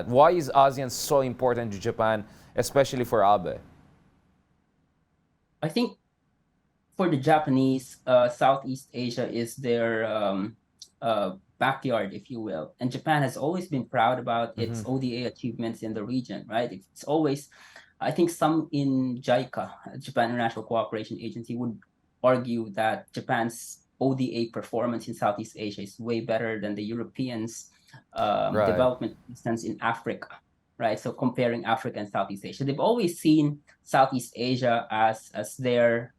Why is ASEAN so important to Japan, especially for Abe? I think for the Japanese, Southeast Asia is their backyard, if you will. And Japan has always been proud about its ODA achievements in the region, right? It's always, I think some in JICA, Japan International Cooperation Agency, would argue that Japan's ODA performance in Southeast Asia is way better than the Europeans' Right. development assistance in Africa, right? So comparing Africa and Southeast Asia, they've always seen Southeast Asia as their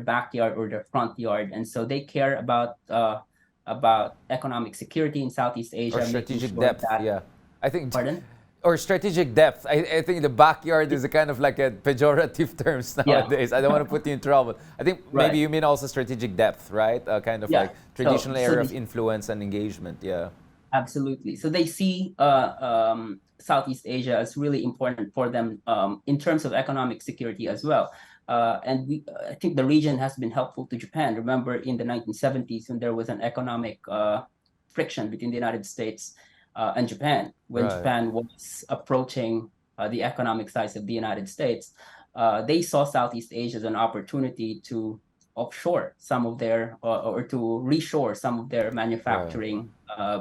backyard or their front yard, and so they care about economic security in Southeast Or Asia, making strategic sure depth, that. yeah. I think, Pardon? or strategic depth. I think the backyard is a kind of like a pejorative terms Yeah, nowadays. I don't want to put you in trouble. I think maybe right. you mean also strategic depth, right? Kind of Yeah. like So traditional so area they of influence and engagement, yeah. absolutely. So they see Southeast Asia as really important for them in terms of economic security as well. I think the region has been helpful to Japan. Remember in the 1970s when there was an economic friction between the United States and Japan, when Right. Japan was approaching the economic size of the United States, they saw Southeast Asia as an opportunity to offshore some of their or to reshore some of their Right. manufacturing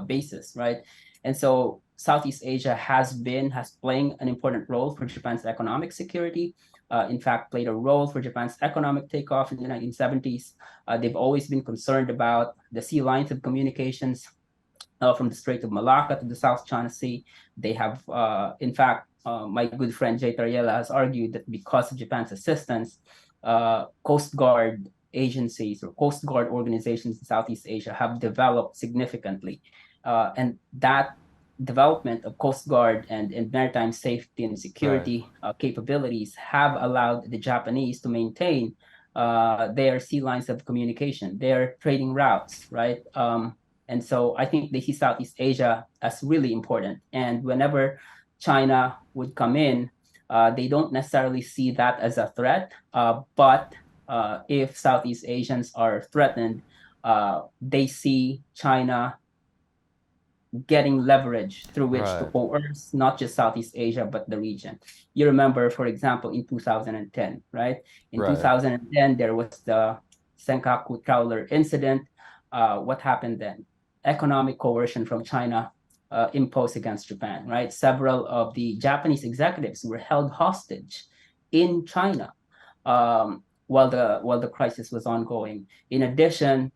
bases, right? And so Southeast Asia has playing an important role for Japan's economic security. In fact, played a role for Japan's economic takeoff in the 1970s. They've always been concerned about the sea lines of communications from the Strait of Malacca to the South China Sea. They have, in fact, my good friend Jay Tariela has argued that because of Japan's assistance, Coast Guard agencies or Coast Guard organizations in Southeast Asia have developed significantly. And that development of Coast Guard and maritime safety and Right. security capabilities have allowed the Japanese to maintain their sea lines of communication, their trading routes, right? And so I think they see Southeast Asia as really important. And whenever China would come in, they don't necessarily see that as a threat. But if Southeast Asians are threatened, they see China getting leverage through which to Right. coerce not just Southeast Asia, but the region. You remember, for example, in 2010, right? In Right. 2010, there was the Senkaku Trawler incident. What happened then? Economic coercion from China imposed against Japan, right? Several of the Japanese executives were held hostage in China while the crisis was ongoing. In addition,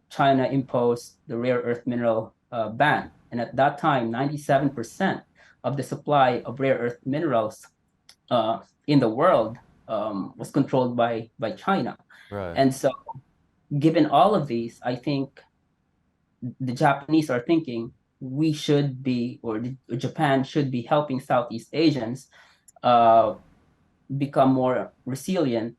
China imposed the rare earth mineral ban, and at that time, 97% of the supply of rare earth minerals in the world was controlled by China. Right. And so, given all of these, I think the Japanese are thinking we should be, or Japan should be helping Southeast Asians uh, become more resilient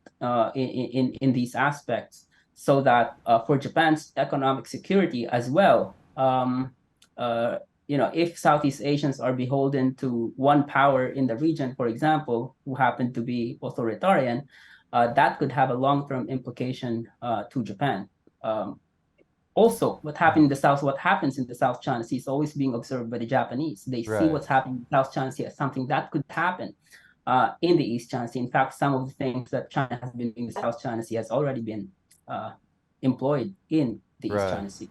in these aspects, so that for Japan's economic security as well, uh, if Southeast Asians are beholden to one power in the region, for example, who happen to be authoritarian, that could have a long-term implication to Japan. Um, Also, what happens in the South China Sea is always being observed by the Japanese. They see Right. what's happening in the South China Sea as something that could happen in the East China Sea. In fact, some of the things that China has been doing in the South China Sea has already been uh, employed in the East Right. China Sea.